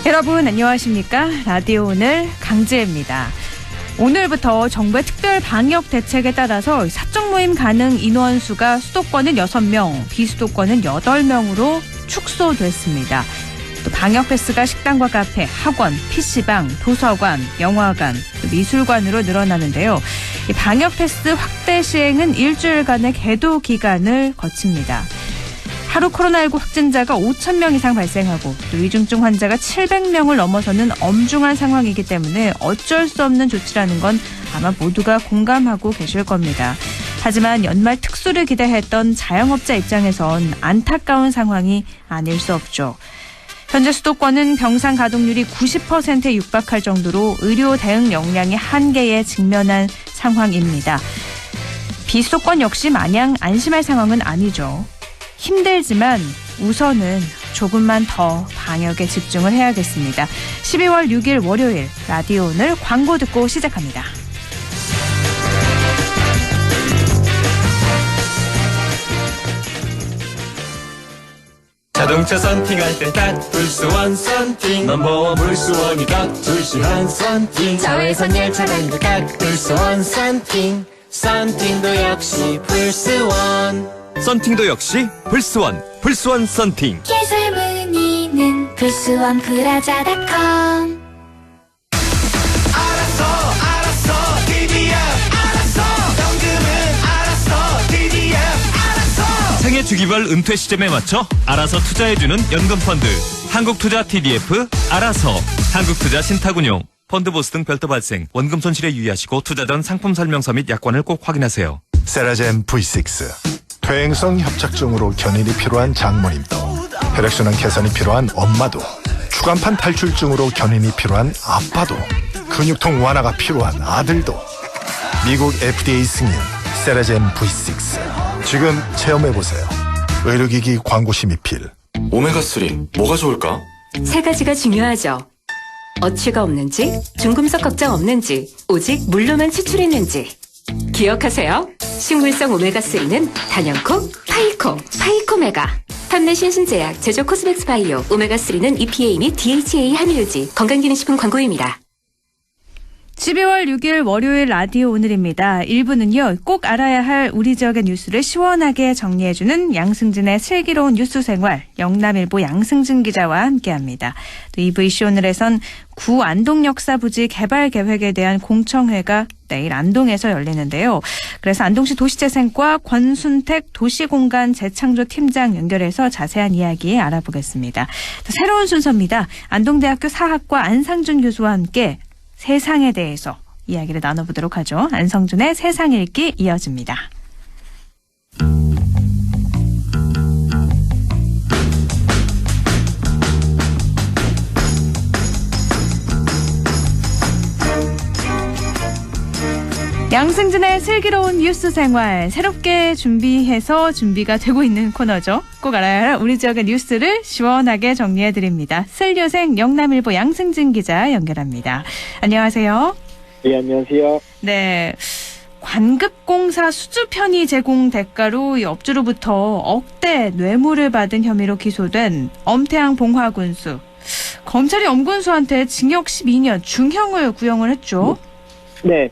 여러분 안녕하십니까? 라디오 오늘 강지혜입니다. 오늘부터 정부의 특별 방역 대책에 따라서 사적 모임 가능 인원수가 수도권은 6명, 비수도권은 8명으로 축소됐습니다. 또 방역 패스가 식당과 카페, 학원, PC방, 도서관, 영화관, 미술관으로 늘어나는데요. 이 방역 패스 확대 시행은 일주일간의 계도 기간을 거칩니다. 하루 코로나19 확진자가 5,000명 이상 발생하고 또 위중증 환자가 700명을 넘어서는 엄중한 상황이기 때문에 어쩔 수 없는 조치라는 건 아마 모두가 공감하고 계실 겁니다. 하지만 연말 특수를 기대했던 자영업자 입장에선 안타까운 상황이 아닐 수 없죠. 현재 수도권은 병상 가동률이 90%에 육박할 정도로 의료 대응 역량의 한계에 직면한 상황입니다. 비수도권 역시 마냥 안심할 상황은 아니죠. 힘들지만 우선은 조금만 더 방역에 집중을 해야겠습니다. 12월 6일 월요일 라디오 오늘 광고 듣고 시작합니다. 자동차 썬팅할 땐 딱 불스원 썬팅 넘버원 불스원이다 불시한 썬팅 자외선 열차 밴드 딱 불스원 썬팅 썬팅도 역시 불스원 썬팅도 역시 불스원, 불스원 썬팅. 기술 문의는 불스원 브라자닷컴. 알았어 DBF 알았어 연금은 알았어 DBF 알았어 생애 주기별 은퇴 시점에 맞춰 알아서 투자해주는 연금펀드 한국투자 TDF 알아서 한국투자 신탁운용 펀드보스 등 별도 발생 원금 손실에 유의하시고 투자 전 상품 설명서 및 약관을 꼭 확인하세요. 세라젠 V6 퇴행성 협착증으로 견인이 필요한 장모님도 혈액순환 개선이 필요한 엄마도 추간판 탈출증으로 견인이 필요한 아빠도 근육통 완화가 필요한 아들도 미국 FDA 승인 세라젠 V6 지금 체험해보세요. 의료기기 광고시 미필. 오메가3 뭐가 좋을까? 세 가지가 중요하죠. 어취가 없는지, 중금속 걱정 없는지, 오직 물로만 추출했는지. 기억하세요. 식물성 오메가3는 단연코, 파이코메가. 판매 신신제약, 제조 코스맥스 바이오. 오메가3는 EPA 및 DHA 함유유지. 건강기능식품 광고입니다. 12월 6일 월요일 라디오 오늘입니다. 1부는요. 꼭 알아야 할 우리 지역의 뉴스를 시원하게 정리해주는 양승진의 슬기로운 뉴스 생활 영남일보 양승진 기자와 함께합니다. 또 2부 이슈 오늘에선 구 안동역사부지 개발 계획에 대한 공청회가 내일 안동에서 열리는데요. 그래서 안동시 도시재생과 권순택 도시공간 재창조 팀장 연결해서 자세한 이야기 알아보겠습니다. 새로운 순서입니다. 안동대학교 사학과 안상준 교수와 함께 세상에 대해서 이야기를 나눠보도록 하죠. 안성준의 세상 읽기 이어집니다. 양승진의 슬기로운 뉴스 생활 새롭게 준비해서 준비가 되고 있는 코너죠. 꼭 알아야 할 우리 지역의 뉴스를 시원하게 정리해드립니다. 슬뉴생 영남일보 양승진 기자 연결합니다. 안녕하세요. 네, 안녕하세요. 네, 관급공사 수주 편의 제공 대가로 이 업주로부터 억대 뇌물을 받은 혐의로 기소된 엄태양 봉화군수. 검찰이 엄군수한테 징역 12년 중형을 구형을 했죠. 네.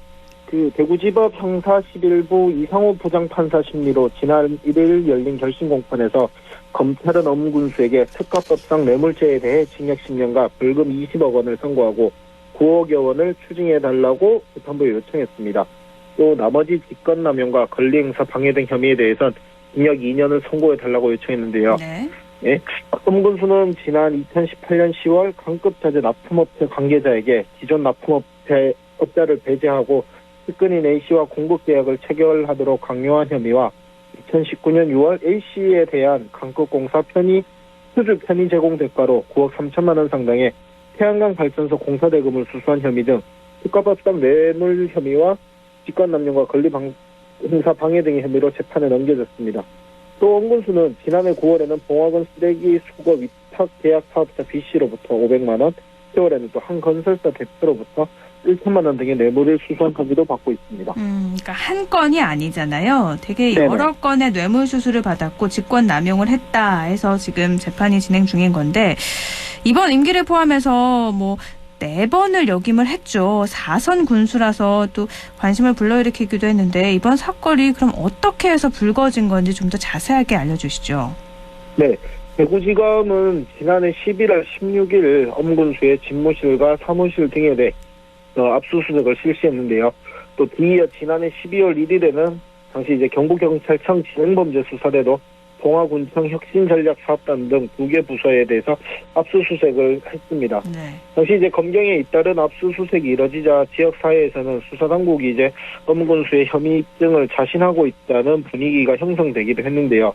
대구지법 형사 11부 이상호 부장판사 심리로 지난 1일 열린 결심 공판에서 검찰은 엄군수에게 특가법상 뇌물죄에 대해 징역 10년과 벌금 20억 원을 선고하고 9억여 원을 추징해달라고 재판부에 요청했습니다. 또 나머지 직권남용과 권리행사 방해 등 혐의에 대해선 징역 2년을 선고해달라고 요청했는데요. 네. 엄군수는 지난 2018년 10월 강급자재 납품업체 관계자에게 기존 납품업자를 배제하고 측근인 A씨와 공급 계약을 체결하도록 강요한 혐의와 2019년 6월 A씨에 대한 강급공사 수주 편의 제공 대가로 9억 3천만 원 상당의 태양광 발전소 공사 대금을 수수한 혐의 등 특가법상 뇌물 혐의와 직권남용과 권리행사 방해 등의 혐의로 재판에 넘겨졌습니다. 또 엄군수는 지난해 9월에는 봉화군 쓰레기 수거 위탁 계약 사업자 B씨로부터 500만 원, 10개월에는 또 한 건설사 대표로부터 1천만 원 등의 뇌물을 수수한 혐의도 받고 있습니다. 그러니까 한 건이 아니잖아요. 되게 네네. 여러 건의 뇌물 수수를 받았고 직권 남용을 했다 해서 지금 재판이 진행 중인 건데 이번 임기를 포함해서 뭐 4번을 역임을 했죠. 4선 군수라서 또 관심을 불러일으키기도 했는데 이번 사건이 그럼 어떻게 해서 불거진 건지 좀 더 자세하게 알려주시죠. 네. 대구지검은 지난해 11월 16일 엄군수의 집무실과 사무실 등에 대해 압수수색을 실시했는데요. 또 뒤이어 지난해 12월 1일에는 당시 이제 경북경찰청 진행범죄수사대도 봉화군청 혁신전략사업단 등 2개 부서에 대해서 압수수색을 했습니다. 네. 당시 이제 검경에 잇따른 압수수색이 이뤄지자 지역사회에서는 수사당국이 이제 엄군수의 혐의 입증을 자신하고 있다는 분위기가 형성되기도 했는데요.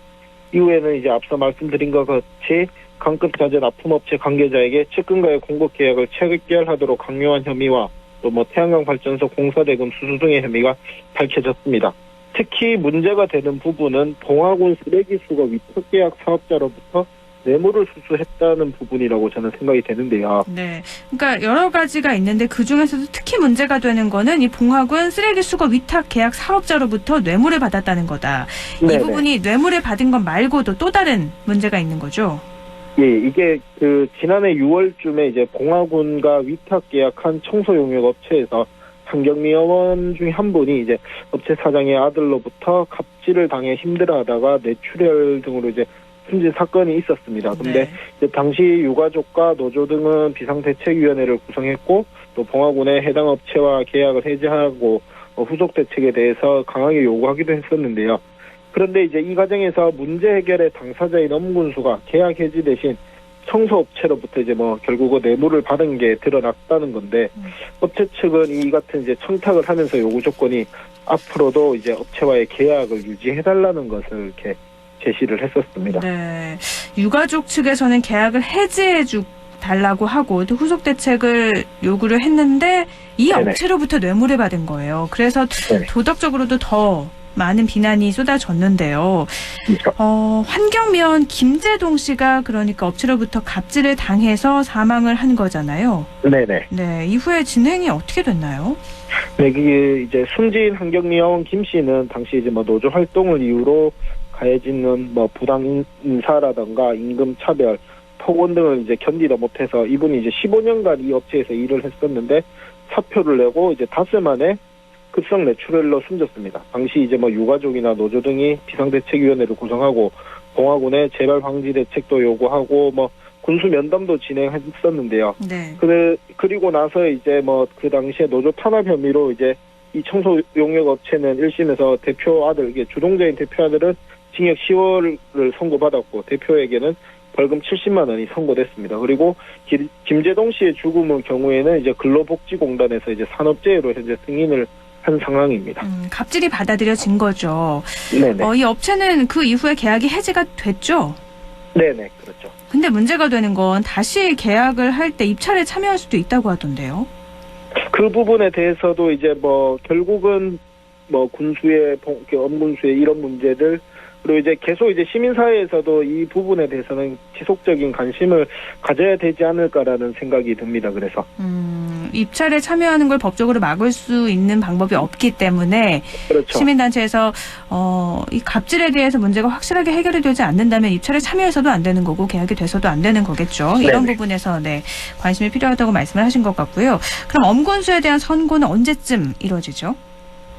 이후에는 이제 앞서 말씀드린 것 같이 강급자재 납품업체 관계자에게 측근과의 공급 계약을 체결하도록 강요한 혐의와 또 뭐 태양광 발전소 공사대금 수수 등의 혐의가 밝혀졌습니다. 특히 문제가 되는 부분은 봉화군 쓰레기 수거 위탁 계약 사업자로부터 뇌물을 수수했다는 부분이라고 저는 생각이 되는데요. 네. 그러니까 여러 가지가 있는데 그중에서도 특히 문제가 되는 거는 이 봉화군 쓰레기 수거 위탁 계약 사업자로부터 뇌물을 받았다는 거다. 네네. 이 부분이 뇌물을 받은 것 말고도 또 다른 문제가 있는 거죠. 예, 이게 지난해 6월쯤에 이제 봉화군과 위탁 계약한 청소용역 업체에서 환경미화원 중에 한 분이 이제 업체 사장의 아들로부터 갑질을 당해 힘들어하다가 뇌출혈 등으로 이제 숨진 사건이 있었습니다. 근데 네. 이제 당시 유가족과 노조 등은 비상대책위원회를 구성했고 또 봉화군의 해당 업체와 계약을 해지하고 후속 대책에 대해서 강하게 요구하기도 했었는데요. 그런데 이제 이 과정에서 문제 해결의 당사자인 엄군수가 계약 해지 대신 청소업체로부터 이제 뭐 결국 뇌물을 받은 게 드러났다는 건데 업체 측은 이 같은 이제 청탁을 하면서 요구 조건이 앞으로도 이제 업체와의 계약을 유지해달라는 것을 이렇게 제시를 했었습니다. 네. 유가족 측에서는 계약을 해지해 달라고 하고 또 후속 대책을 요구를 했는데 이 네네. 업체로부터 뇌물을 받은 거예요. 그래서 네네. 도덕적으로도 더 많은 비난이 쏟아졌는데요. 환경미화원 김재동 씨가 그러니까 업체로부터 갑질을 당해서 사망을 한 거잖아요. 네네. 네, 이후에 진행이 어떻게 됐나요? 네, 그게 이제 숨진 환경미화원 김 씨는 당시 이제 뭐 노조 활동을 이유로 가해지는 뭐 부당 인사라든가 임금 차별, 폭언 등을 이제 견디다 못해서 이분이 이제 15년간 이 업체에서 일을 했었는데 사표를 내고 이제 닷새 만에 급성 뇌출혈로 숨졌습니다. 당시 이제 뭐 유가족이나 노조 등이 비상대책위원회를 구성하고 봉화군의 재발 방지 대책도 요구하고 뭐 군수 면담도 진행했었는데요. 네. 그리고 나서 이제 뭐 그 당시에 노조 탄압 혐의로 이제 이 청소 용역 업체는 1심에서 대표 아들, 이게 주동자인 대표 아들은 징역 10월을 선고받았고 대표에게는 벌금 70만 원이 선고됐습니다. 그리고 김재동 씨의 죽음의 경우에는 이제 근로복지공단에서 이제 산업재해로 현재 승인을 한 상황입니다. 갑질이 받아들여진 거죠. 네네. 이 업체는 그 이후에 계약이 해지가 됐죠. 네네, 그렇죠. 근데 문제가 되는 건 다시 계약을 할 때 입찰에 참여할 수도 있다고 하던데요. 그 부분에 대해서도 이제 뭐 결국은 뭐 군수의 엄군수의 이런 문제들 그리고 이제 계속 이제 시민사회에서도 이 부분에 대해서는 지속적인 관심을 가져야 되지 않을까라는 생각이 듭니다. 그래서 입찰에 참여하는 걸 법적으로 막을 수 있는 방법이 없기 때문에 그렇죠. 시민단체에서 이 갑질에 대해서 문제가 확실하게 해결이 되지 않는다면 입찰에 참여해서도 안 되는 거고 계약이 돼서도 안 되는 거겠죠. 이런 네네. 부분에서 관심이 필요하다고 말씀을 하신 것 같고요. 그럼 엄군수에 대한 선고는 언제쯤 이루어지죠?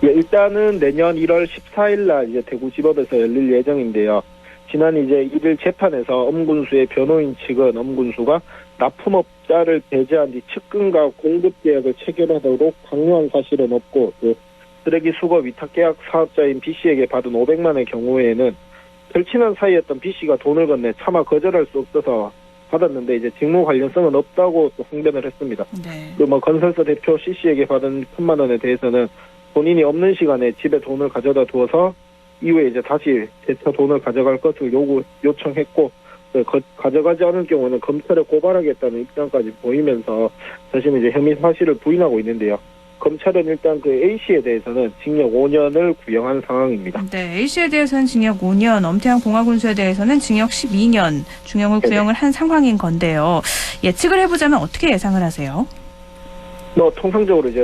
예, 일단은 내년 1월 14일 날 이제 대구지법에서 열릴 예정인데요. 지난 이제 1일 재판에서 엄군수의 변호인 측은 엄군수가 납품업자를 배제한 뒤 측근과 공급 계약을 체결하도록 강요한 사실은 없고 그 쓰레기 수거 위탁 계약 사업자인 B 씨에게 받은 500만 원의 경우에는 절친한 사이였던 B 씨가 돈을 건네 차마 거절할 수 없어서 받았는데 이제 직무 관련성은 없다고 또 항변을 했습니다. 네. 또 뭐 건설사 대표 C 씨에게 받은 1000만 원에 대해서는 본인이 없는 시간에 집에 돈을 가져다 두어서 이후에 이제 다시 재차 돈을 가져갈 것을 요청했고 가져가지 않을 경우는 검찰에 고발하겠다는 입장까지 보이면서 자신은 이제 혐의 사실을 부인하고 있는데요. 검찰은 일단 그 A씨에 대해서는 징역 5년을 구형한 상황입니다. 네, A씨에 대해서는 징역 5년, 엄태양 공화군수에 대해서는 징역 12년 중형을 네네. 구형을 한 상황인 건데요. 예측을 해보자면 어떻게 예상을 하세요? 통상적으로 이제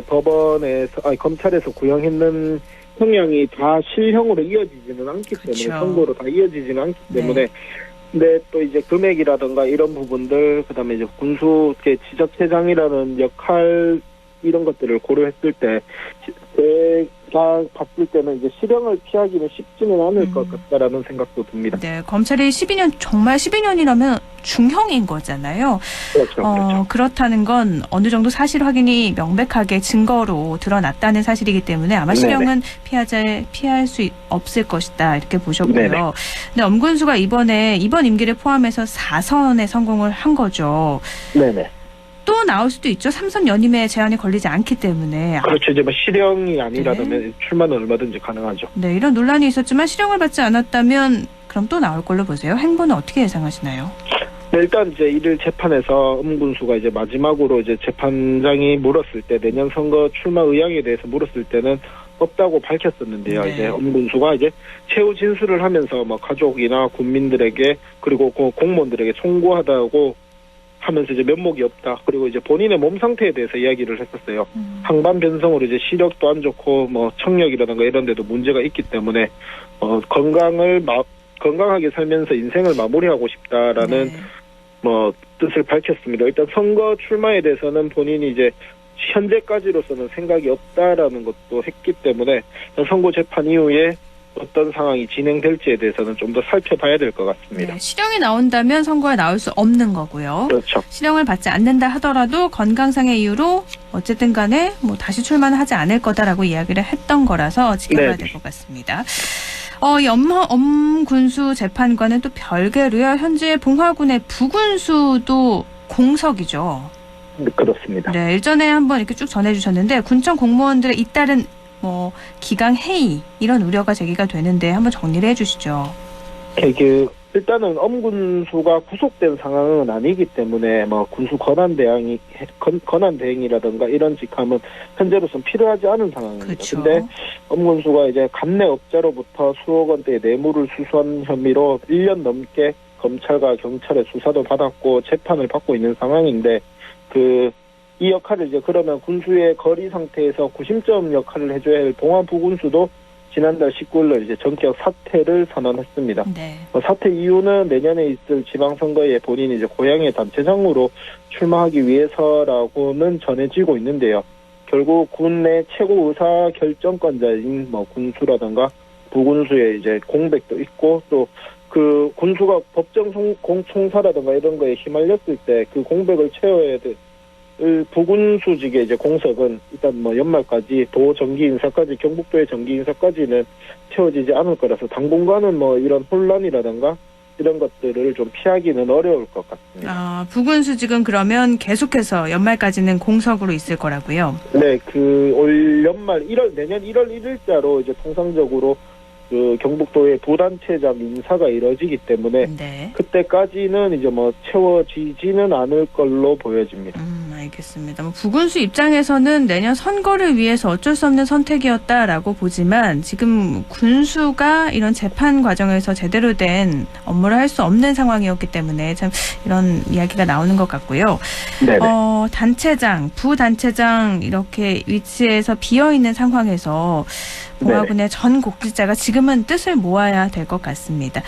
검찰에서 구형했는 형량이 다 실형으로 이어지지는 않기 때문에 그쵸. 선고로 다 이어지지는 않기 네. 때문에 근데 또 이제 금액이라든가 이런 부분들 그다음에 이제 군수 지적회장이라는 역할 이런 것들을 고려했을 때 제가 봤을 때는 이제 실형을 피하기는 쉽지는 않을 것 같다라는 생각도 듭니다. 네, 검찰이 12년, 정말 12년이라면 중형인 거잖아요. 그렇죠. 그렇다는 건 어느 정도 사실 확인이 명백하게 증거로 드러났다는 사실이기 때문에 아마 실형은 피할 수 없을 것이다 이렇게 보셨고요. 네네. 근데 엄군수가 이번 임기를 포함해서 4선에 성공을 한 거죠. 네네. 또 나올 수도 있죠. 3선 연임에 제한이 걸리지 않기 때문에. 그렇죠. 이제 뭐 실형이 아니라면 출마는 얼마든지 가능하죠. 네, 이런 논란이 있었지만 실형을 받지 않았다면 그럼 또 나올 걸로 보세요. 행보는 어떻게 예상하시나요? 네, 일단 이제 이를 재판에서 엄군수가 이제 마지막으로 이제 재판장이 물었을 때 내년 선거 출마 의향에 대해서 물었을 때는 없다고 밝혔었는데요. 네. 이제 엄군수가 이제 최후 진술을 하면서 뭐 가족이나 국민들에게 그리고 공무원들에게 송구하다고 하면서 이제 면목이 없다. 그리고 이제 본인의 몸 상태에 대해서 이야기를 했었어요. 항반 변성으로 이제 시력도 안 좋고 뭐 청력이라든가 이런 데도 문제가 있기 때문에 건강하게 살면서 인생을 마무리하고 싶다라는 네. 뭐 뜻을 밝혔습니다. 일단 선거 출마에 대해서는 본인이 이제 현재까지로서는 생각이 없다라는 것도 했기 때문에 선거 재판 이후에 어떤 상황이 진행될지에 대해서는 좀 더 살펴봐야 될 것 같습니다. 네, 실형이 나온다면 선거에 나올 수 없는 거고요. 그렇죠. 실형을 받지 않는다 하더라도 건강상의 이유로 어쨌든 간에 뭐 다시 출마는 하지 않을 거다라고 이야기를 했던 거라서 지켜봐야 될 것 같습니다. 이 엄군수 재판과는 또 별개로요. 현재 봉화군의 부군수도 공석이죠. 그렇습니다. 네, 일전에 한번 이렇게 쭉 전해주셨는데 군청 공무원들의 잇따른 뭐 기강 해이 이런 우려가 제기가 되는데 한번 정리를 해주시죠. 일단은 엄군수가 구속된 상황은 아니기 때문에 뭐 군수 권한 대행이라든가 이런 직함은 현재로서는 필요하지 않은 상황입니다. 그렇죠. 근데 엄군수가 이제 감내업자로부터 수억 원대의 뇌물을 수수한 혐의로 1년 넘게 검찰과 경찰의 수사도 받았고 재판을 받고 있는 상황인데 이 역할을 이제 그러면 군수의 거리 상태에서 구심점 역할을 해줘야 할 봉화 부군수도 지난달 19일날 이제 전격 사퇴를 선언했습니다. 네. 사퇴 이유는 내년에 있을 지방선거에 본인이 이제 고향의 단체장으로 출마하기 위해서라고는 전해지고 있는데요. 결국 군 내 최고 의사 결정권자인 뭐 군수라든가 부군수의 이제 공백도 있고 또 그 군수가 법정 총사라든가 이런 거에 휘말렸을 때 그 공백을 채워야 될 부군수직의 이제 공석은 일단 뭐 연말까지 도 정기 인사까지 경북도의 정기 인사까지는 채워지지 않을 거라서 당분간은 뭐 이런 혼란이라든가 이런 것들을 좀 피하기는 어려울 것 같습니다. 부군수직은 그러면 계속해서 연말까지는 공석으로 있을 거라고요? 네, 올 연말 내년 1월 1일자로 이제 통상적으로 경북도의 부단체장 인사가 이뤄지기 때문에 네. 그때까지는 이제 뭐 채워지지는 않을 걸로 보여집니다. 알겠습니다. 부군수 입장에서는 내년 선거를 위해서 어쩔 수 없는 선택이었다라고 보지만 지금 군수가 이런 재판 과정에서 제대로 된 업무를 할 수 없는 상황이었기 때문에 참 이런 이야기가 나오는 것 같고요. 네네. 단체장, 부단체장 이렇게 위치에서 비어있는 상황에서 봉화군의 전 곡질자가 지금은 뜻을 모아야 될 것 같습니다.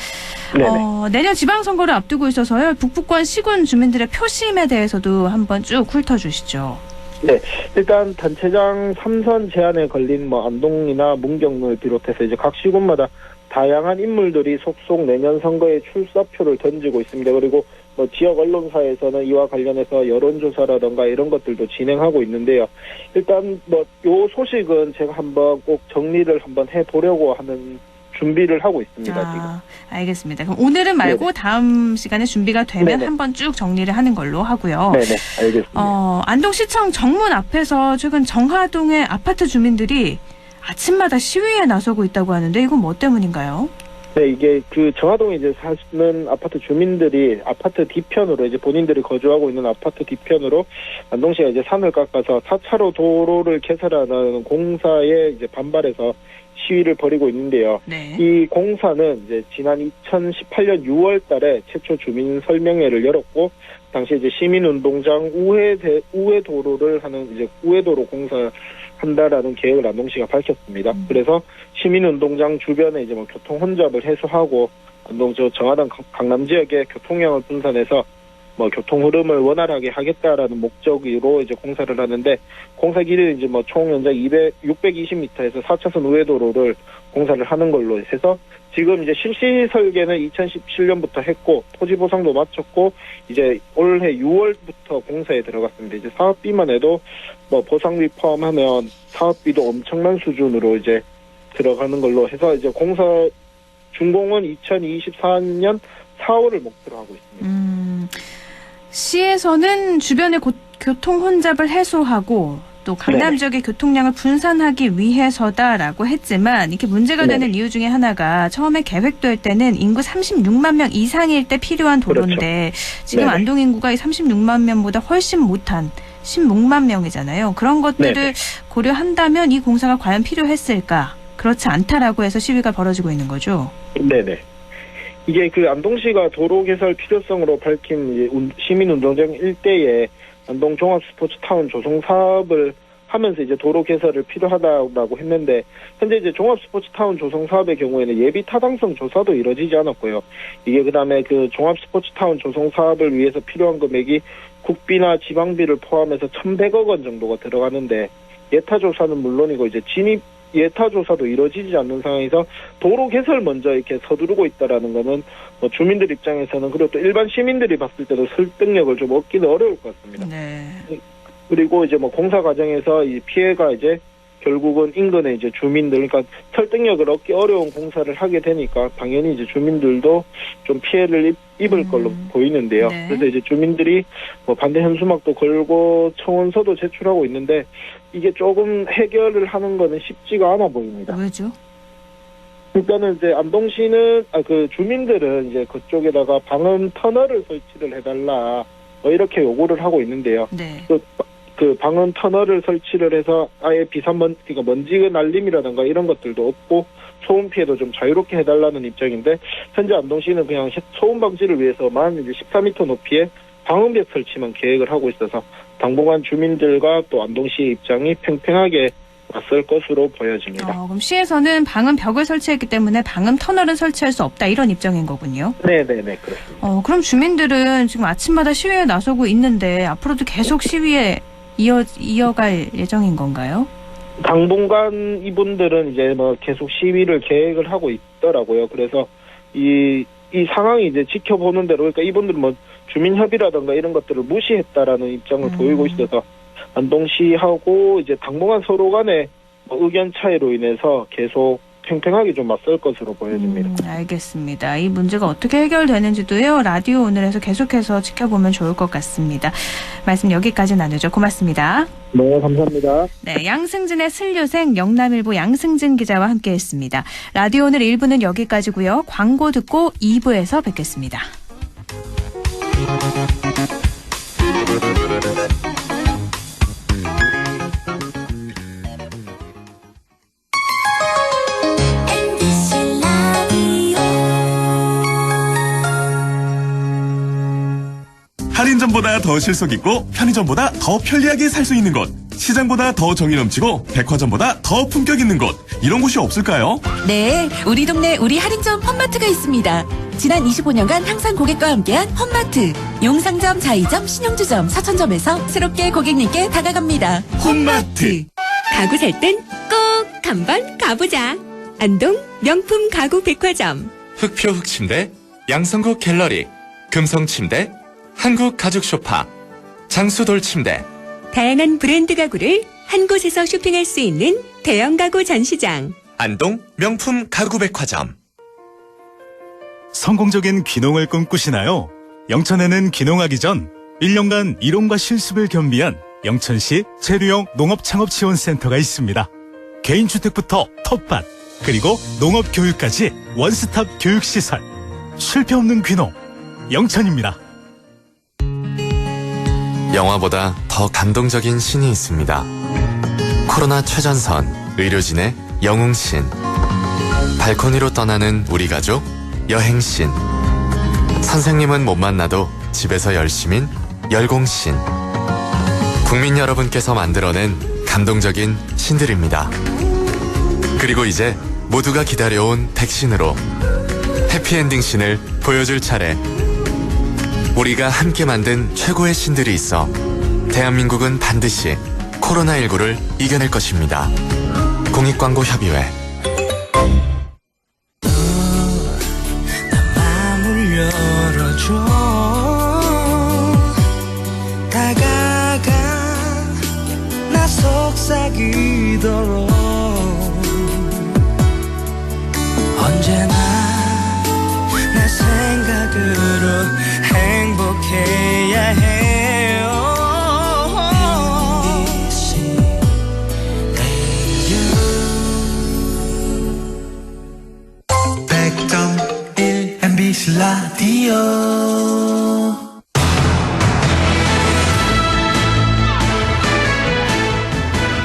내년 지방선거를 앞두고 있어서요. 북부권 시군 주민들의 표심에 대해서도 한번 쭉 훑어주시죠. 네, 일단 단체장 3선 제한에 걸린 뭐 안동이나 문경을 비롯해서 이제 각 시군마다 다양한 인물들이 속속 내년 선거에 출사표를 던지고 있습니다. 그리고 뭐 지역 언론사에서는 이와 관련해서 여론조사라든가 이런 것들도 진행하고 있는데요. 일단 뭐 요 소식은 제가 한번 꼭 정리를 한번 해보려고 하는 준비를 하고 있습니다. 지금. 알겠습니다. 그럼 오늘은 말고 네네. 다음 시간에 준비가 되면 네네. 한번 쭉 정리를 하는 걸로 하고요. 네네, 알겠습니다. 안동시청 정문 앞에서 최근 정화동의 아파트 주민들이 아침마다 시위에 나서고 있다고 하는데 이건 뭐 때문인가요? 네, 이게 그 정화동에 이제 사는 아파트 주민들이 아파트 뒤편으로 이제 본인들이 거주하고 있는 아파트 뒤편으로 안동시가 이제 산을 깎아서 4차로 도로를 개설하는 공사에 이제 반발해서 시위를 벌이고 있는데요. 네. 이 공사는 이제 지난 2018년 6월 달에 최초 주민 설명회를 열었고, 당시 이제 시민운동장 우회 도로를 하는 이제 우회도로 공사한다라는 계획을 안동시가 밝혔습니다. 그래서 시민운동장 주변에 이제 뭐 교통 혼잡을 해소하고 안동 정하당 강남 지역의 교통량을 분산해서 뭐 교통 흐름을 원활하게 하겠다라는 목적으로 이제 공사를 하는데, 공사 길이는 이제 뭐 총 연장 620m에서 4차선 우회도로를 공사를 하는 걸로 해서 지금 이제 실시 설계는 2017년부터 했고 토지 보상도 마쳤고 이제 올해 6월부터 공사에 들어갔습니다. 이제 사업비만 해도 뭐 보상비 포함하면 사업비도 엄청난 수준으로 이제 들어가는 걸로 해서 이제 공사 준공은 2024년 4월을 목표로 하고 있습니다. 시에서는 주변의 교통 혼잡을 해소하고 또 강남 지역의 교통량을 분산하기 위해서다라고 했지만, 이렇게 문제가 되는 이유 중에 하나가 처음에 계획될 때는 인구 36만 명 이상일 때 필요한 도로인데 지금 안동 인구가 36만 명보다 훨씬 못한 16만 명이잖아요. 그런 것들을 고려한다면 이 공사가 과연 필요했을까? 그렇지 않다라고 해서 시위가 벌어지고 있는 거죠. 네네. 이게 그 안동시가 도로 개설 필요성으로 밝힌 시민운동장 일대에 안동 종합스포츠타운 조성 사업을 하면서 이제 도로 개설을 필요하다고 했는데, 현재 이제 종합스포츠타운 조성 사업의 경우에는 예비 타당성 조사도 이루어지지 않았고요. 이게 그다음에 그 종합스포츠타운 조성 사업을 위해서 필요한 금액이 국비나 지방비를 포함해서 1,100억 원 정도가 들어가는데, 예타 조사는 물론이고 이제 진입 예타 조사도 이루어지지 않는 상황에서 도로 개설 먼저 이렇게 서두르고 있다라는 거는 뭐 주민들 입장에서는, 그리고 또 일반 시민들이 봤을 때도 설득력을 좀 얻기는 어려울 것 같습니다. 네. 그리고 이제 뭐 공사 과정에서 이 피해가 이제 결국은 인근의 이제 주민들, 그러니까 설득력을 얻기 어려운 공사를 하게 되니까 당연히 이제 주민들도 좀 피해를 입을 걸로 보이는데요. 네. 그래서 이제 주민들이 뭐 반대 현수막도 걸고 청원서도 제출하고 있는데, 이게 조금 해결을 하는 거는 쉽지가 않아 보입니다. 왜죠? 그러니까는 이제 안동시는 그 주민들은 이제 그쪽에다가 방음 터널을 설치를 해달라 뭐 이렇게 요구를 하고 있는데요. 네. 그 방음 터널을 설치를 해서 아예 그러니까 먼지 날림이라든가 이런 것들도 없고 소음 피해도 좀 자유롭게 해달라는 입장인데, 현재 안동시는 그냥 소음 방지를 위해서만 이제 14m 높이의 방음벽 설치만 계획을 하고 있어서 당분간 주민들과 또 안동시의 입장이 팽팽하게 맞설 것으로 보여집니다. 그럼 시에서는 방음 벽을 설치했기 때문에 방음 터널은 설치할 수 없다, 이런 입장인 거군요. 네네네, 그렇습니다. 그럼 주민들은 지금 아침마다 시위에 나서고 있는데 앞으로도 계속 시위에 이어갈 예정인 건가요? 당분간 이분들은 이제 뭐 계속 시위를 계획을 하고 있더라고요. 그래서 이 상황이 이제 지켜보는 대로, 그러니까 이분들은 뭐 주민협의라든가 이런 것들을 무시했다라는 입장을 보이고 있어서 안동시하고 이제 당분간 서로 간에 뭐 의견 차이로 인해서 계속 팽팽하게 좀 맞설 것으로 보여집니다. 알겠습니다. 이 문제가 어떻게 해결되는지도요, 라디오 오늘에서 계속해서 지켜보면 좋을 것 같습니다. 말씀 여기까지 나누죠. 고맙습니다. 네, 감사합니다. 네, 양승진의 슬류생 영남일보 양승진 기자와 함께했습니다. 라디오 오늘 1부는 여기까지고요. 광고 듣고 2부에서 뵙겠습니다. 할인점보다 더 실속 있고 편의점보다 더 편리하게 살 수 있는 곳, 시장보다 더 정이 넘치고 백화점보다 더 품격 있는 곳, 이런 곳이 없을까요? 네, 우리 동네 우리 할인점 홈마트가 있습니다. 지난 25년간 항상 고객과 함께한 홈마트. 용상점, 자이점, 신용주점, 서천점에서 새롭게 고객님께 다가갑니다. 홈마트. 가구 살 땐 꼭 한번 가보자. 안동 명품 가구 백화점. 흑표 흑침대, 양성국 갤러리, 금성침대, 한국 가죽 소파, 장수돌 침대. 다양한 브랜드 가구를 한 곳에서 쇼핑할 수 있는 대형 가구 전시장. 안동 명품 가구 백화점. 성공적인 귀농을 꿈꾸시나요? 영천에는 귀농하기 전 1년간 이론과 실습을 겸비한 영천시 체류형 농업창업지원센터가 있습니다. 개인주택부터 텃밭, 그리고 농업 교육까지 원스톱 교육시설. 실패 없는 귀농. 영천입니다. 영화보다 더 감동적인 신이 있습니다. 코로나 최전선, 의료진의 영웅신. 발코니로 떠나는 우리 가족, 여행신. 선생님은 못 만나도 집에서 열심인 열공신. 국민 여러분께서 만들어낸 감동적인 신들입니다. 그리고 이제 모두가 기다려온 백신으로 해피엔딩 신을 보여줄 차례. 우리가 함께 만든 최고의 신들이 있어 대한민국은 반드시 코로나19를 이겨낼 것입니다. 공익광고협의회. 마음을 열어줘. 다가가 나 속삭이도록 언제나 내 생각으로 행복해야 해요. MBC 라디오.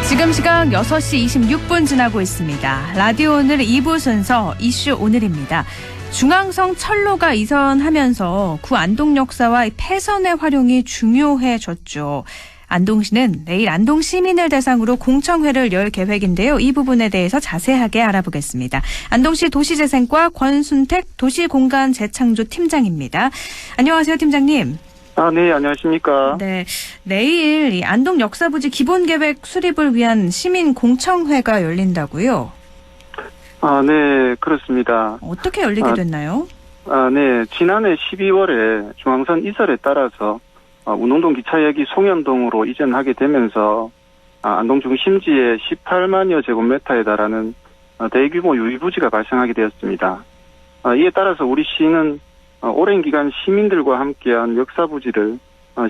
지금 시각 6시 26분 지나고 있습니다. 라디오 오늘 2부 순서 이슈 오늘입니다. 중앙성 철로가 이전하면서 구 안동 역사와 폐선의 활용이 중요해졌죠. 안동시는 내일 안동 시민을 대상으로 공청회를 열 계획인데요. 이 부분에 대해서 자세하게 알아보겠습니다. 안동시 도시재생과 권순택 도시공간 재창조 팀장입니다. 안녕하세요, 팀장님. 네, 안녕하십니까. 네, 내일 이 안동 역사부지 기본계획 수립을 위한 시민 공청회가 열린다고요? 네, 그렇습니다. 어떻게 열리게 됐나요? 네, 지난해 12월에 중앙선 이설에 따라서 운동동 기차역이 송현동으로 이전하게 되면서 안동 중심지에 18만여 제곱미터에 달하는 대규모 유의부지가 발생하게 되었습니다. 이에 따라서 우리 시는 오랜 기간 시민들과 함께한 역사부지를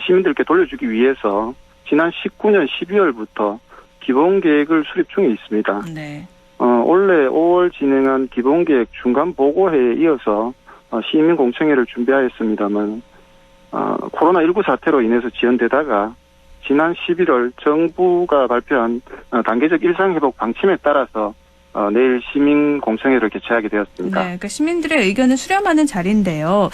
시민들께 돌려주기 위해서 지난 19년 12월부터 기본계획을 수립 중에 있습니다. 네. 올해 5월 진행한 기본계획 중간보고회에 이어서 시민공청회를 준비하였습니다만 코로나19 사태로 인해서 지연되다가 지난 11월 정부가 발표한 단계적 일상회복 방침에 따라서 내일 시민공청회를 개최하게 되었습니다. 네, 그러니까 시민들의 의견을 수렴하는 자리인데요.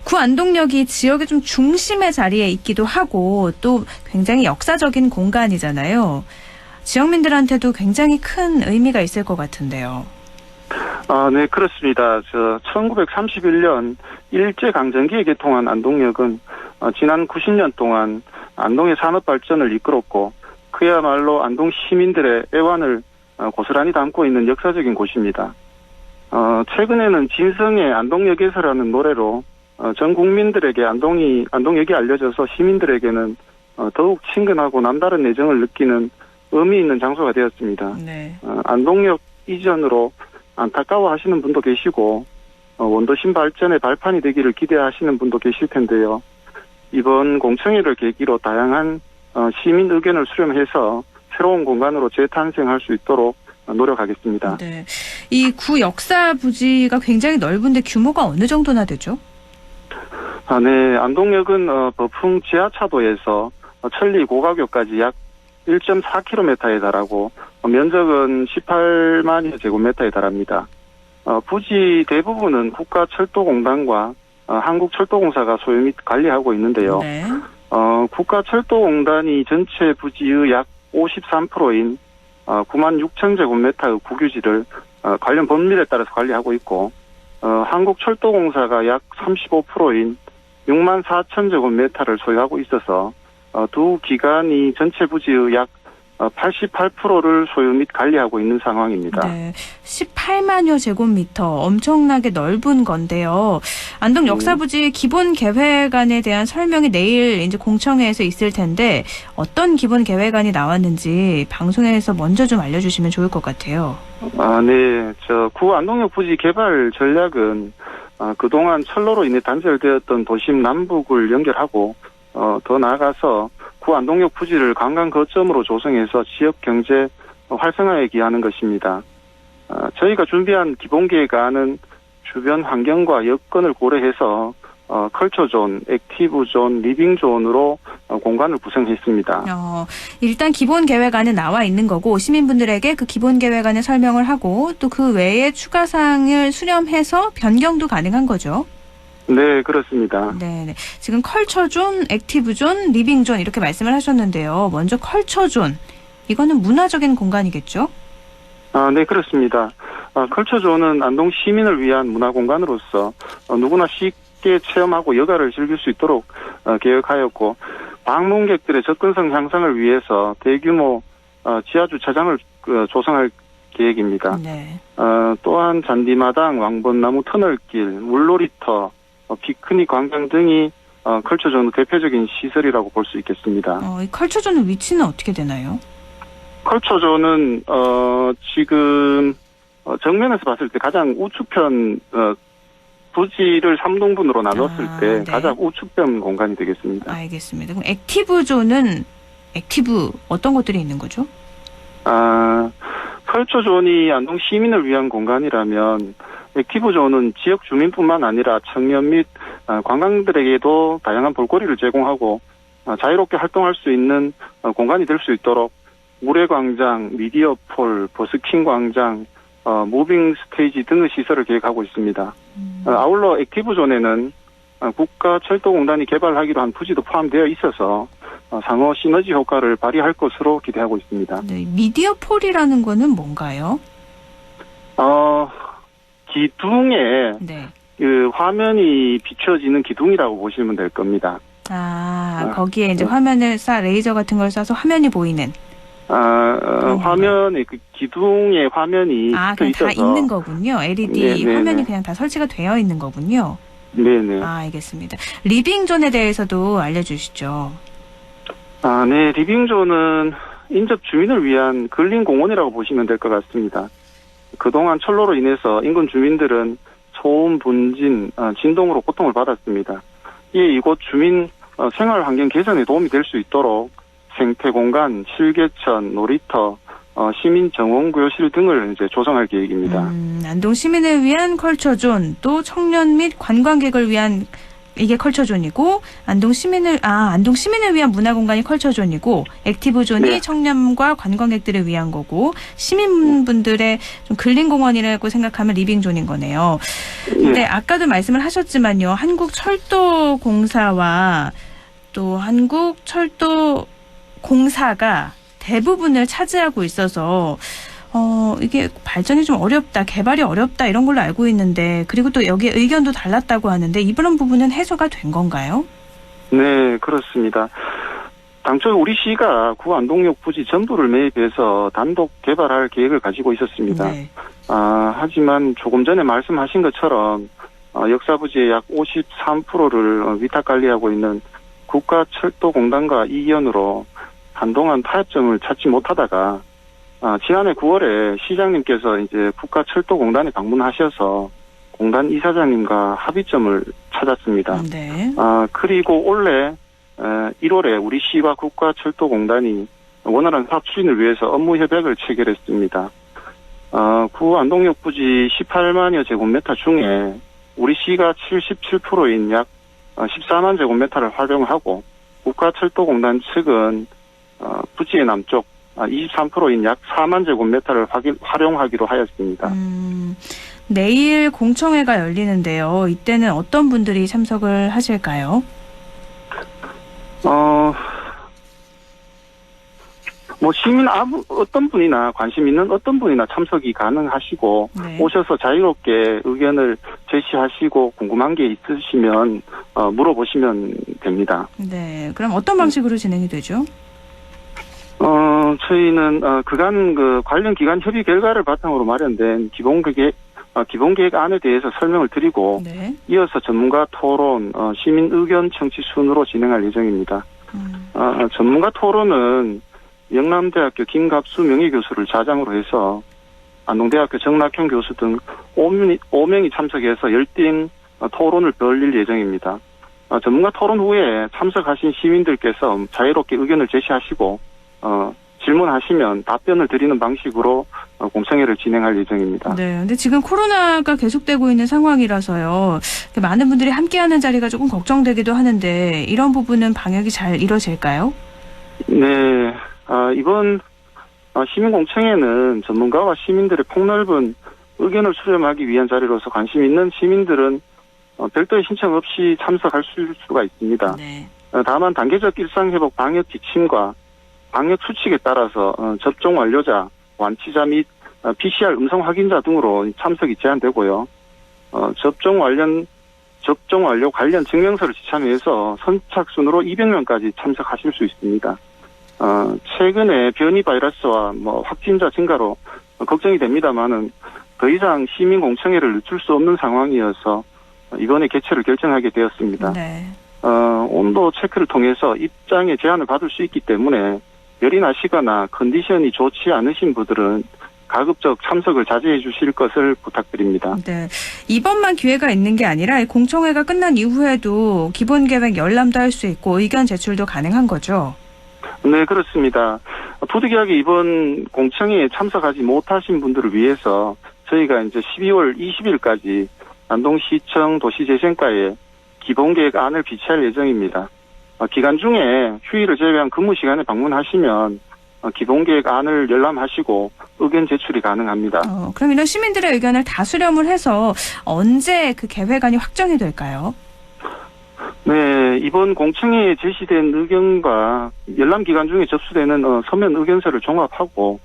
구 안동역이 지역의 좀 중심의 자리에 있기도 하고 또 굉장히 역사적인 공간이잖아요. 지역민들한테도 굉장히 큰 의미가 있을 것 같은데요. 네, 그렇습니다. 1931년 일제강점기에 개통한 안동역은 지난 90년 동안 안동의 산업발전을 이끌었고 그야말로 안동 시민들의 애환을 고스란히 담고 있는 역사적인 곳입니다. 최근에는 진성의 안동역에서라는 노래로 전 국민들에게 안동역이 알려져서 시민들에게는 더욱 친근하고 남다른 애정을 느끼는 의미 있는 장소가 되었습니다. 네. 안동역 이전으로 안타까워하시는 분도 계시고 원도심 발전의 발판이 되기를 기대하시는 분도 계실 텐데요. 이번 공청회를 계기로 다양한 시민 의견을 수렴해서 새로운 공간으로 재탄생할 수 있도록 노력하겠습니다. 네, 이 구 역사 부지가 굉장히 넓은데 규모가 어느 정도나 되죠? 네, 안동역은 버풍 지하차도에서 천리 고가교까지 약 1.4km에 달하고 면적은 18만여 제곱미터에 달합니다. 부지 대부분은 국가철도공단과 한국철도공사가 소유 및 관리하고 있는데요. 네. 국가철도공단이 전체 부지의 약 53%인 9만 6천 제곱미터의 국유지를 관련 법률에 따라서 관리하고 있고 한국철도공사가 약 35%인 6만 4천 제곱미터를 소유하고 있어서 두 기관이 전체 부지의 약 88%를 소유 및 관리하고 있는 상황입니다. 네, 18만여 제곱미터 엄청나게 넓은 건데요. 안동 역사부지 기본 계획안에 대한 설명이 내일 이제 공청회에서 있을 텐데 어떤 기본 계획안이 나왔는지 방송에서 먼저 좀 알려주시면 좋을 것 같아요. 네, 구 안동역 부지 개발 전략은 그동안 철로로 인해 단절되었던 도심 남북을 연결하고 더 나아가서 구 안동역 부지를 관광 거점으로 조성해서 지역 경제 활성화에 기하는 것입니다. 저희가 준비한 기본계획안은 주변 환경과 여건을 고려해서 컬처존, 액티브존, 리빙존으로 공간을 구성했습니다. 일단 기본 계획안은 나와 있는 거고 시민분들에게 그 기본 계획안을 설명을 하고 또 그 외에 추가 사항을 수렴해서 변경도 가능한 거죠. 네, 그렇습니다. 네. 지금 컬처존, 액티브존, 리빙존 이렇게 말씀을 하셨는데요. 먼저 컬처존. 이거는 문화적인 공간이겠죠? 네, 그렇습니다. 컬처존은 안동 시민을 위한 문화공간으로서 누구나 쉽게 체험하고 여가를 즐길 수 있도록 계획하였고 방문객들의 접근성 향상을 위해서 대규모 지하주차장을 조성할 계획입니다. 네. 또한 잔디마당, 왕벚나무 터널길, 물놀이터, 피크닉 광장 등이 컬처존의 대표적인 시설이라고 볼 수 있겠습니다. 이 컬처존의 위치는 어떻게 되나요? 컬처존은 지금 정면에서 봤을 때 가장 우측편 부지를 3동분으로 나눴을 때 네. 가장 우측편 공간이 되겠습니다. 알겠습니다. 그럼 액티브존은 어떤 것들이 있는 거죠? 컬처존이 안동 시민을 위한 공간이라면 액티브존은 지역 주민뿐만 아니라 청년 및 관광들에게도 다양한 볼거리를 제공하고 자유롭게 활동할 수 있는 공간이 될 수 있도록 모래광장, 미디어폴, 버스킹 광장, 무빙 스테이지 등의 시설을 계획하고 있습니다. 아울러 액티브존에는 국가철도공단이 개발하기로 한 부지도 포함되어 있어서 상호 시너지 효과를 발휘할 것으로 기대하고 있습니다. 네, 미디어폴이라는 거는 뭔가요? 기둥에 그 화면이 비춰지는 기둥이라고 보시면 될 겁니다. 거기에 이제 화면을 레이저 같은 걸 쏴서 화면이 보이는. 화면에 그 기둥에 화면이 붙어 있어서 다 있는 거군요. LED 네, 화면이 네. 그냥 다 설치가 되어 있는 거군요. 네네. 알겠습니다. 리빙존에 대해서도 알려주시죠. 네. 리빙존은 인접 주민을 위한 근린 공원이라고 보시면 될 것 같습니다. 그동안 철로로 인해서 인근 주민들은 소음, 분진, 진동으로 고통을 받았습니다. 이에 이곳 주민 생활 환경 개선에 도움이 될 수 있도록 생태공간, 실개천, 놀이터, 시민 정원교실 등을 이제 조성할 계획입니다. 안동 시민을 위한 컬처존, 또 청년 및 관광객을 위한 이게 컬처존이고 안동 시민을 위한 문화공간이 컬처존이고 액티브존이 네. 청년과 관광객들을 위한 거고 시민분들의 좀 근린공원이라고 생각하면 리빙존인 거네요. 근데 아까도 말씀을 하셨지만요. 한국철도공사와 또 한국철도공사가 대부분을 차지하고 있어서 이게 발전이 좀 어렵다, 개발이 어렵다 이런 걸로 알고 있는데 그리고 또 여기에 의견도 달랐다고 하는데 이런 부분은 해소가 된 건가요? 네, 그렇습니다. 당초 우리 시가 구 안동역 부지 전부를 매입해서 단독 개발할 계획을 가지고 있었습니다. 네. 하지만 조금 전에 말씀하신 것처럼 역사부지의 약 53%를 위탁관리하고 있는 국가철도공단과 이견으로 한동안 타협점을 찾지 못하다가 지난해 9월에 시장님께서 이제 국가철도공단에 방문하셔서 공단 이사장님과 합의점을 찾았습니다. 네. 그리고 올해 1월에 우리 시와 국가철도공단이 원활한 사업 추진을 위해서 업무 협약을 체결했습니다. 구 안동역 부지 18만여 제곱미터 중에 우리 시가 77%인 약 14만 제곱미터를 활용하고 국가철도공단 측은 부지의 남쪽 23%인 약 4만 제곱미터를 활용하기로 하였습니다. 내일 공청회가 열리는데요. 이때는 어떤 분들이 참석을 하실까요? 시민 어떤 분이나 관심 있는 어떤 분이나 참석이 가능하시고 네. 오셔서 자유롭게 의견을 제시하시고 궁금한 게 있으시면 물어보시면 됩니다. 네. 그럼 어떤 방식으로 진행이 되죠? 저희는 그간 관련 기관 협의 결과를 바탕으로 마련된 기본계획안에 대해서 설명을 드리고 네. 이어서 전문가 토론, 시민 의견 청취 순으로 진행할 예정입니다. 전문가 토론은 영남대학교 김갑수 명예교수를 자장으로 해서 안동대학교 정낙현 교수 등 5명이 참석해서 열띤 토론을 벌일 예정입니다. 전문가 토론 후에 참석하신 시민들께서 자유롭게 의견을 제시하시고 질문하시면 답변을 드리는 방식으로 공청회를 진행할 예정입니다. 네. 근데 지금 코로나가 계속되고 있는 상황이라서요. 많은 분들이 함께하는 자리가 조금 걱정되기도 하는데 이런 부분은 방역이 잘 이루어질까요? 네. 이번 시민공청회는 전문가와 시민들의 폭넓은 의견을 수렴하기 위한 자리로서 관심 있는 시민들은 별도의 신청 없이 참석할 수가 있습니다. 네. 다만 단계적 일상회복 방역 지침과 방역 수칙에 따라서 접종 완료자, 완치자 및 PCR 음성 확인자 등으로 참석이 제한되고요. 접종 완료 관련 증명서를 지참해서 선착순으로 200명까지 참석하실 수 있습니다. 최근에 변이 바이러스와 확진자 증가로 걱정이 됩니다만은 더 이상 시민 공청회를 늦출 수 없는 상황이어서 이번에 개최를 결정하게 되었습니다. 네. 온도 체크를 통해서 입장에 제한을 받을 수 있기 때문에 열이 나시거나 컨디션이 좋지 않으신 분들은 가급적 참석을 자제해 주실 것을 부탁드립니다. 네. 이번만 기회가 있는 게 아니라 공청회가 끝난 이후에도 기본 계획 열람도 할 수 있고 의견 제출도 가능한 거죠? 네, 그렇습니다. 부득이하게 이번 공청회에 참석하지 못하신 분들을 위해서 저희가 이제 12월 20일까지 안동시청 도시재생과에 기본계획안을 비치할 예정입니다. 기간 중에 휴일을 제외한 근무 시간에 방문하시면 기본계획안을 열람하시고 의견 제출이 가능합니다. 그럼 이런 시민들의 의견을 다 수렴을 해서 언제 그 계획안이 확정이 될까요? 네, 이번 공청회에 제시된 의견과 열람 기간 중에 접수되는 서면 의견서를 종합하고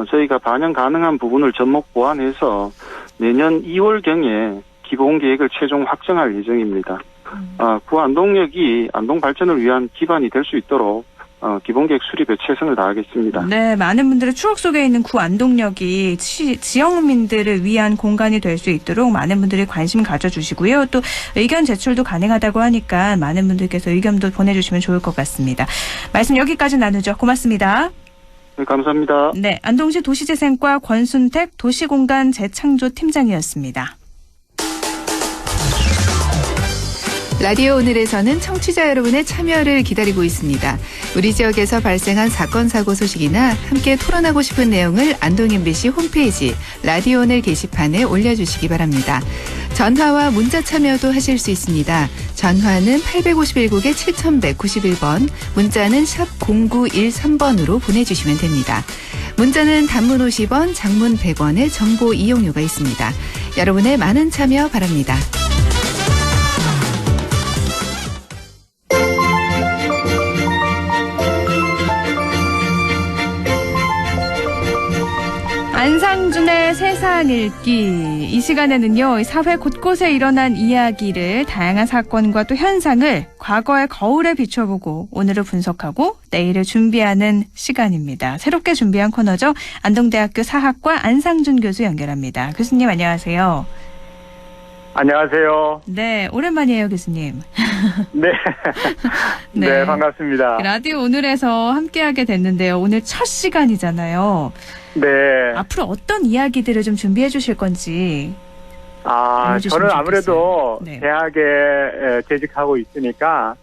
저희가 반영 가능한 부분을 접목 보완해서 내년 2월경에 기본계획을 최종 확정할 예정입니다. 구 안동역이 안동 발전을 위한 기반이 될 수 있도록 기본계획 수립에 최선을 다하겠습니다. 네, 많은 분들의 추억 속에 있는 구 안동역이 지역민들을 위한 공간이 될 수 있도록 많은 분들이 관심 가져주시고요. 또 의견 제출도 가능하다고 하니까 많은 분들께서 의견도 보내주시면 좋을 것 같습니다. 말씀 여기까지 나누죠. 고맙습니다. 네, 감사합니다. 네, 안동시 도시재생과 권순택 도시공간 재창조 팀장이었습니다. 라디오 오늘에서는 청취자 여러분의 참여를 기다리고 있습니다. 우리 지역에서 발생한 사건 사고 소식이나 함께 토론하고 싶은 내용을 안동 MBC 홈페이지 라디오 오늘 게시판에 올려주시기 바랍니다. 전화와 문자 참여도 하실 수 있습니다. 전화는 851국에 7191번, 문자는 샵 0913번으로 보내주시면 됩니다. 문자는 단문 50원, 장문 100원의 정보 이용료가 있습니다. 여러분의 많은 참여 바랍니다. 안상준의 세상 읽기. 이 시간에는요, 사회 곳곳에 일어난 이야기를, 다양한 사건과 또 현상을 과거의 거울에 비춰보고 오늘을 분석하고 내일을 준비하는 시간입니다. 새롭게 준비한 코너죠. 안동대학교 사학과 안상준 교수 연결합니다. 교수님 안녕하세요. 안녕하세요. 네, 오랜만이에요, 교수님. 네. 네, 반갑습니다. 라디오 오늘에서 함께하게 됐는데요. 오늘 첫 시간이잖아요. 네. 앞으로 어떤 이야기들을 좀 준비해 주실 건지. 저는 아무래도 네. 대학에 재직하고 있으니까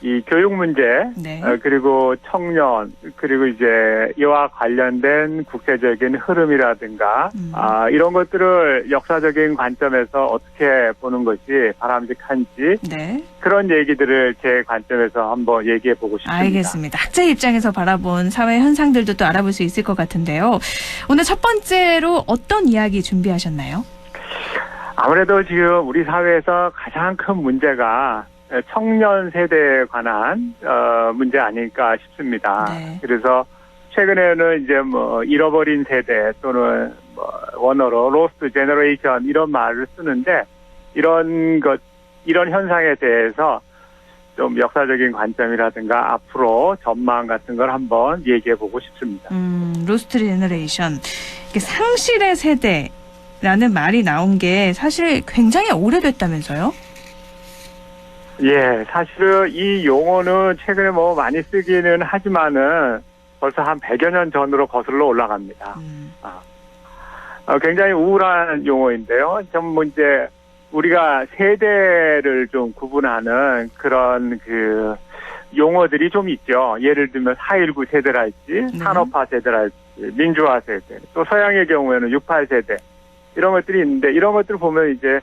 이 교육 문제, 네. 그리고 청년, 그리고 이제 이와 관련된 국제적인 흐름이라든가, 이런 것들을 역사적인 관점에서 어떻게 보는 것이 바람직한지, 네. 그런 얘기들을 제 관점에서 한번 얘기해 보고 싶습니다. 알겠습니다. 학자 입장에서 바라본 사회 현상들도 또 알아볼 수 있을 것 같은데요. 오늘 첫 번째로 어떤 이야기 준비하셨나요? 아무래도 지금 우리 사회에서 가장 큰 문제가 청년 세대에 관한 문제 아닐까 싶습니다. 네. 그래서 최근에는 이제 잃어버린 세대 또는 원어로 로스트 제너레이션 이런 말을 쓰는데 이런 현상에 대해서 좀 역사적인 관점이라든가 앞으로 전망 같은 걸 한번 얘기해 보고 싶습니다. 로스트 제너레이션. 이게 상실의 세대라는 말이 나온 게 사실 굉장히 오래됐다면서요? 예, 사실은 이 용어는 최근에 많이 쓰기는 하지만은 벌써 한 100여 년 전으로 거슬러 올라갑니다. 굉장히 우울한 용어인데요. 좀 이제 우리가 세대를 좀 구분하는 그런 용어들이 좀 있죠. 예를 들면 4.19 세대랄지 산업화 세대랄지 민주화 세대, 또 서양의 경우에는 68세대 이런 것들이 있는데 이런 것들을 보면 이제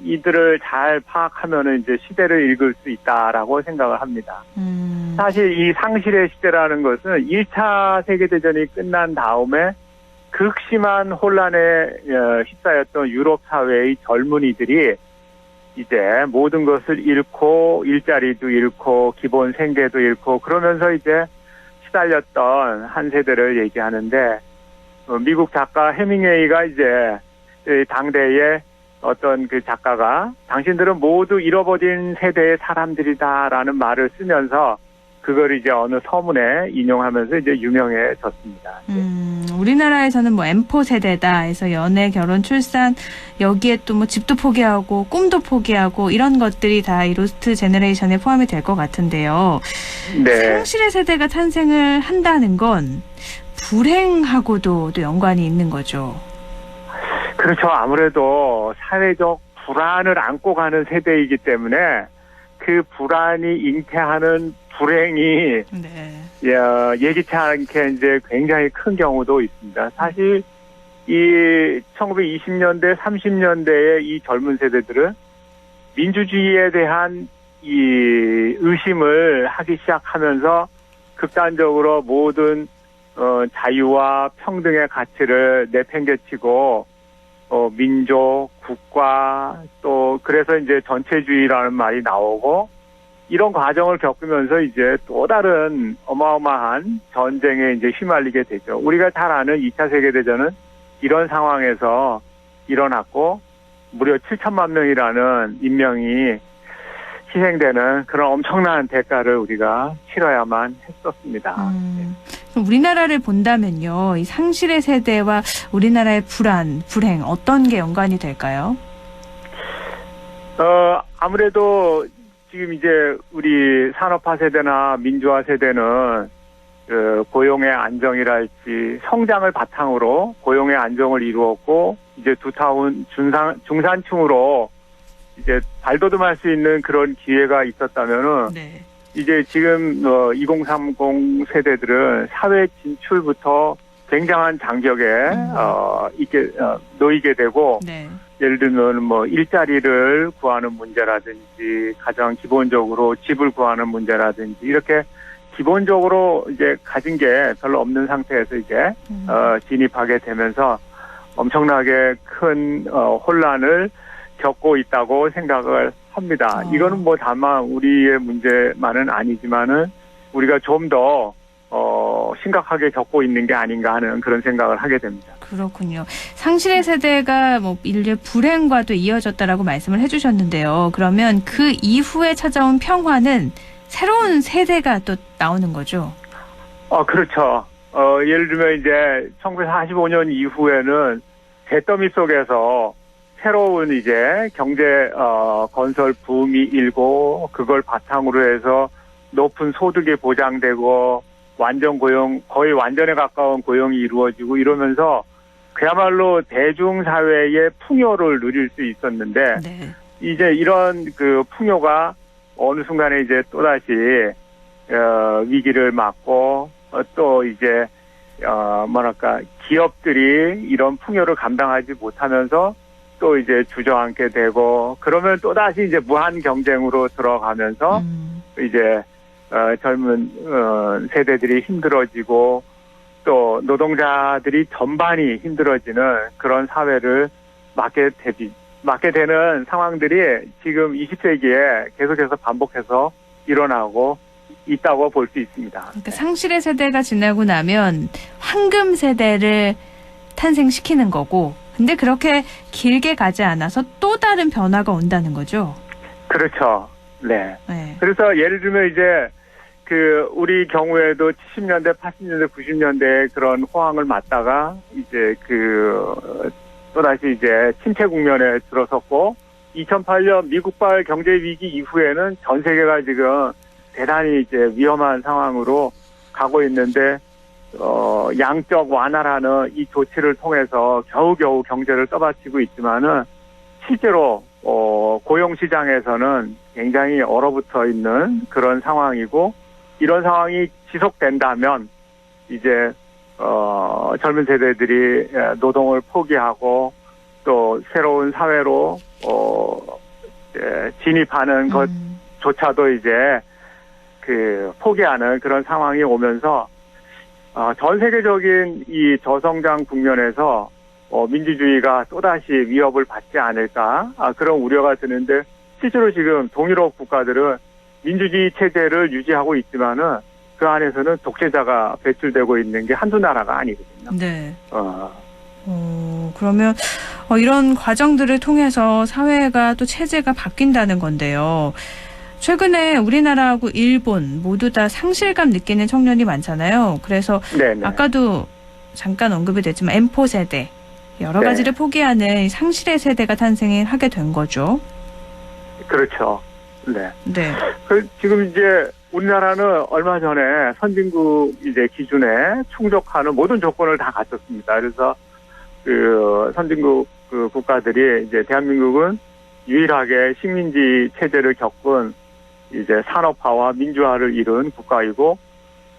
이들을 잘 파악하면은 이제 시대를 읽을 수 있다라고 생각을 합니다. 사실 이 상실의 시대라는 것은 1차 세계대전이 끝난 다음에 극심한 혼란에 휩싸였던 유럽 사회의 젊은이들이 이제 모든 것을 잃고 일자리도 잃고 기본 생계도 잃고 그러면서 이제 시달렸던 한 세대를 얘기하는데 미국 작가 해밍웨이가 이제 당대의 어떤 그 작가가 당신들은 모두 잃어버린 세대의 사람들이다라는 말을 쓰면서 그걸 이제 어느 서문에 인용하면서 이제 유명해졌습니다. 우리나라에서는 뭐 M4 세대다 해서 연애, 결혼, 출산 여기에 또 뭐 집도 포기하고 꿈도 포기하고 이런 것들이 다 이 로스트 제너레이션에 포함이 될 것 같은데요. 네. 상실의 세대가 탄생을 한다는 건 불행하고도 또 연관이 있는 거죠. 그렇죠. 아무래도 사회적 불안을 안고 가는 세대이기 때문에 그 불안이 잉태하는 불행이 예기치 않게 이제 굉장히 큰 경우도 있습니다. 사실 이 1920년대, 30년대의 이 젊은 세대들은 민주주의에 대한 이 의심을 하기 시작하면서 극단적으로 모든 자유와 평등의 가치를 내팽개치고 민족, 국가 또 그래서 이제 전체주의라는 말이 나오고 이런 과정을 겪으면서 이제 또 다른 어마어마한 전쟁에 이제 휘말리게 되죠. 우리가 잘 아는 2차 세계대전은 이런 상황에서 일어났고 무려 7천만 명이라는 인명이 희생되는 그런 엄청난 대가를 우리가 치러야만 했었습니다. 우리나라를 본다면요. 이 상실의 세대와 우리나라의 불안, 불행 어떤 게 연관이 될까요? 아무래도 지금 이제 우리 산업화 세대나 민주화 세대는 그 고용의 안정이랄지 성장을 바탕으로 고용의 안정을 이루었고 이제 두타운 중산층으로 이제 발돋움할 수 있는 그런 기회가 있었다면은 이제 지금 2030 세대들은 사회 진출부터 굉장한 장벽에 놓이게 되고 예를 들면 뭐 일자리를 구하는 문제라든지 가장 기본적으로 집을 구하는 문제라든지 이렇게 기본적으로 이제 가진 게 별로 없는 상태에서 이제 진입하게 되면서 엄청나게 큰 혼란을 겪고 있다고 생각을 합니다. 이거는 뭐 다만 우리의 문제만은 아니지만은 우리가 좀 더 심각하게 겪고 있는 게 아닌가 하는 그런 생각을 하게 됩니다. 그렇군요. 상실의 세대가 뭐 인류의 불행과도 이어졌다라고 말씀을 해주셨는데요. 그러면 그 이후에 찾아온 평화는 새로운 세대가 또 나오는 거죠? 그렇죠. 예를 들면 이제 1945년 이후에는 잿더미 속에서 새로운 이제 경제 건설 붐이 일고 그걸 바탕으로 해서 높은 소득이 보장되고 완전 고용, 거의 완전에 가까운 고용이 이루어지고 이러면서 그야말로 대중사회의 풍요를 누릴 수 있었는데 이제 이런 그 풍요가 어느 순간에 이제 또다시 위기를 맞고 또 이제 뭐랄까 기업들이 이런 풍요를 감당하지 못하면서 또 이제 주저앉게 되고 그러면 또다시 이제 무한 경쟁으로 들어가면서 이제 젊은 세대들이 힘들어지고 또 노동자들이 전반이 힘들어지는 그런 사회를 맞게 되는 상황들이 지금 20세기에 계속해서 반복해서 일어나고 있다고 볼 수 있습니다. 그러니까 상실의 세대가 지나고 나면 황금 세대를 탄생시키는 거고 근데 그렇게 길게 가지 않아서 또 다른 변화가 온다는 거죠? 그렇죠. 네. 그래서 예를 들면 이제 그 우리 경우에도 70년대, 80년대, 90년대 그런 호황을 맞다가 이제 그 또다시 이제 침체 국면에 들어섰고 2008년 미국발 경제 위기 이후에는 전 세계가 지금 대단히 이제 위험한 상황으로 가고 있는데 양적 완화라는 이 조치를 통해서 겨우겨우 경제를 떠받치고 있지만은 실제로 고용 시장에서는 굉장히 얼어붙어 있는 그런 상황이고 이런 상황이 지속된다면 이제 젊은 세대들이 노동을 포기하고 또 새로운 사회로 진입하는 것조차도 이제 그 포기하는 그런 상황이 오면서 전 세계적인 이 저성장 국면에서 민주주의가 또다시 위협을 받지 않을까 그런 우려가 드는데 실제로 지금 동유럽 국가들은 민주주의 체제를 유지하고 있지만은 그 안에서는 독재자가 배출되고 있는 게 한두 나라가 아니거든요. 네. 그러면 이런 과정들을 통해서 사회가 또 체제가 바뀐다는 건데요. 최근에 우리나라하고 일본 모두 다 상실감 느끼는 청년이 많잖아요. 그래서 네네. 아까도 잠깐 언급이 됐지만 M4 세대 여러 네. 가지를 포기하는 상실의 세대가 탄생하게 된 거죠. 그렇죠. 네. 네. 지금 이제 우리나라는 얼마 전에 선진국 이제 기준에 충족하는 모든 조건을 다 갖췄습니다. 그래서 그 선진국 그 국가들이 이제 대한민국은 유일하게 식민지 체제를 겪은 이제 산업화와 민주화를 이룬 국가이고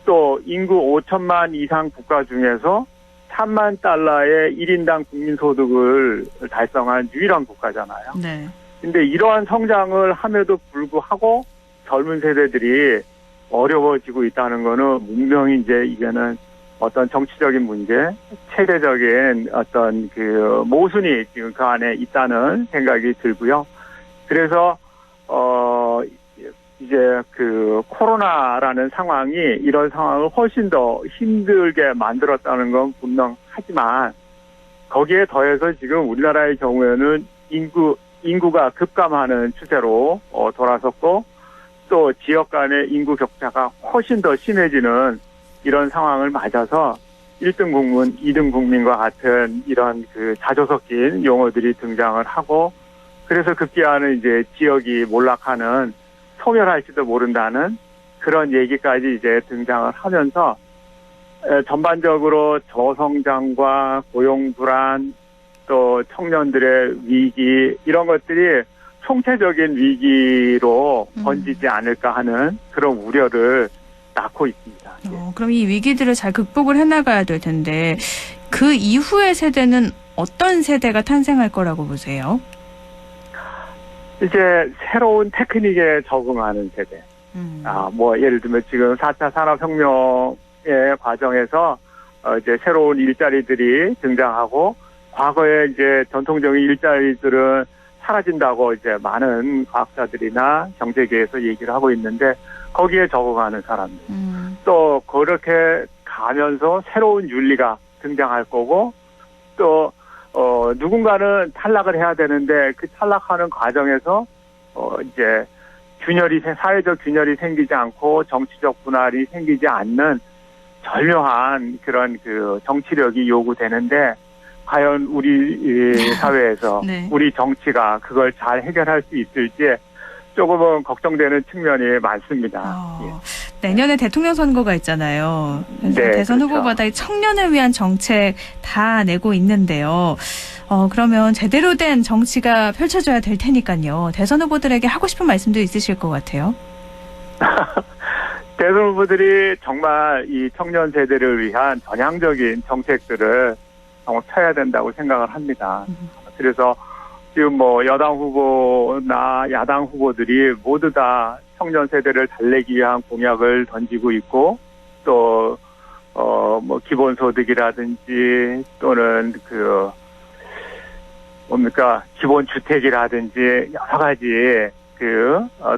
또 인구 5천만 이상 국가 중에서 3만 달러의 1인당 국민소득을 달성한 유일한 국가잖아요. 네. 근데 이러한 성장을 함에도 불구하고 젊은 세대들이 어려워지고 있다는 거는 분명히 이제 이게는 어떤 정치적인 문제, 체제적인 어떤 그 모순이 지금 그 안에 있다는 생각이 들고요. 그래서 이제 그 코로나라는 상황이 이런 상황을 훨씬 더 힘들게 만들었다는 건 분명하지만 거기에 더해서 지금 우리나라의 경우에는 인구가 급감하는 추세로 돌아섰고 또 지역 간의 인구 격차가 훨씬 더 심해지는 이런 상황을 맞아서 1등 국민, 2등 국민과 같은 이런 그 자조 섞인 용어들이 등장을 하고 그래서 급기야는 이제 지역이 몰락하는 소멸할지도 모른다는 그런 얘기까지 이제 등장을 하면서 전반적으로 저성장과 고용 불안 또 청년들의 위기 이런 것들이 총체적인 위기로 번지지 않을까 하는 그런 우려를 낳고 있습니다. 그럼 이 위기들을 잘 극복을 해나가야 될 텐데 그 이후의 세대는 어떤 세대가 탄생할 거라고 보세요? 이제 새로운 테크닉에 적응하는 세대. 뭐 예를 들면 지금 4차 산업혁명의 과정에서 이제 새로운 일자리들이 등장하고 과거에 이제 전통적인 일자리들은 사라진다고 이제 많은 과학자들이나 경제계에서 얘기를 하고 있는데 거기에 적응하는 사람들. 또 그렇게 가면서 새로운 윤리가 등장할 거고 또 누군가는 탈락을 해야 되는데 그 탈락하는 과정에서 이제 사회적 균열이 생기지 않고 정치적 분할이 생기지 않는 절묘한 그런 그 정치력이 요구되는데 과연 우리 사회에서 네. 우리 정치가 그걸 잘 해결할 수 있을지 조금은 걱정되는 측면이 많습니다. 내년에 대통령 선거가 있잖아요. 그래서 네, 대선 그렇죠. 후보마다 청년을 위한 정책 다 내고 있는데요. 그러면 제대로 된 정치가 펼쳐져야 될 테니까요. 대선 후보들에게 하고 싶은 말씀도 있으실 것 같아요. 대선 후보들이 정말 이 청년 세대를 위한 전향적인 정책들을 정말 펴야 된다고 생각을 합니다. 그래서 지금 뭐 여당 후보나 야당 후보들이 모두 다 청년 세대를 달래기 위한 공약을 던지고 있고 또 뭐 기본소득이라든지 또는 기본주택이라든지 여러 가지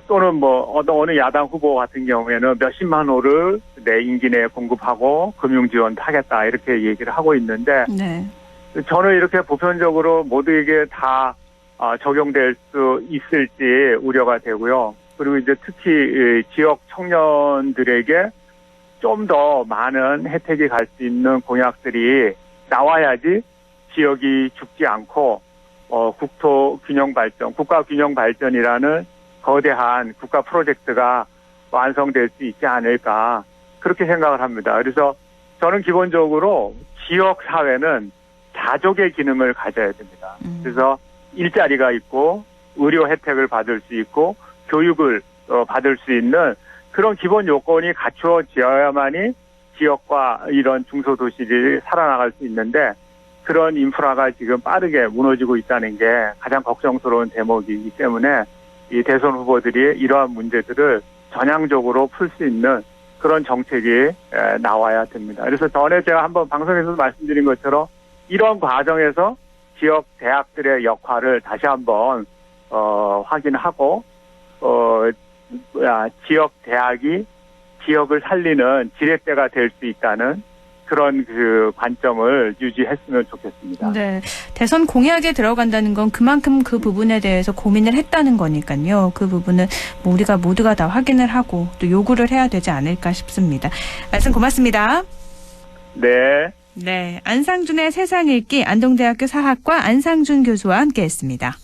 또는 뭐 어느 야당 후보 같은 경우에는 몇십만 호를 내 임기 내에 공급하고 금융지원도 하겠다 이렇게 얘기를 하고 있는데 네. 저는 이렇게 보편적으로 모두에게 다 적용될 수 있을지 우려가 되고요. 그리고 이제 특히 지역 청년들에게 좀 더 많은 혜택이 갈 수 있는 공약들이 나와야지 지역이 죽지 않고 국가 균형 발전이라는 거대한 국가 프로젝트가 완성될 수 있지 않을까 그렇게 생각을 합니다. 그래서 저는 기본적으로 지역 사회는 자족의 기능을 가져야 됩니다. 그래서 일자리가 있고 의료 혜택을 받을 수 있고 교육을 받을 수 있는 그런 기본 요건이 갖추어져야만이 지역과 이런 중소도시들이 살아나갈 수 있는데 그런 인프라가 지금 빠르게 무너지고 있다는 게 가장 걱정스러운 대목이기 때문에 이 대선 후보들이 이러한 문제들을 전향적으로 풀 수 있는 그런 정책이 나와야 됩니다. 그래서 전에 제가 한번 방송에서 말씀드린 것처럼 이런 과정에서 지역 대학들의 역할을 다시 한번 확인하고 지역 대학이 지역을 살리는 지렛대가 될 수 있다는 그런 그 관점을 유지했으면 좋겠습니다. 네. 대선 공약에 들어간다는 건 그만큼 그 부분에 대해서 고민을 했다는 거니까요. 그 부분은 뭐 우리가 모두가 다 확인을 하고 또 요구를 해야 되지 않을까 싶습니다. 말씀 고맙습니다. 네. 네. 안상준의 세상 읽기 안동대학교 사학과 안상준 교수와 함께했습니다.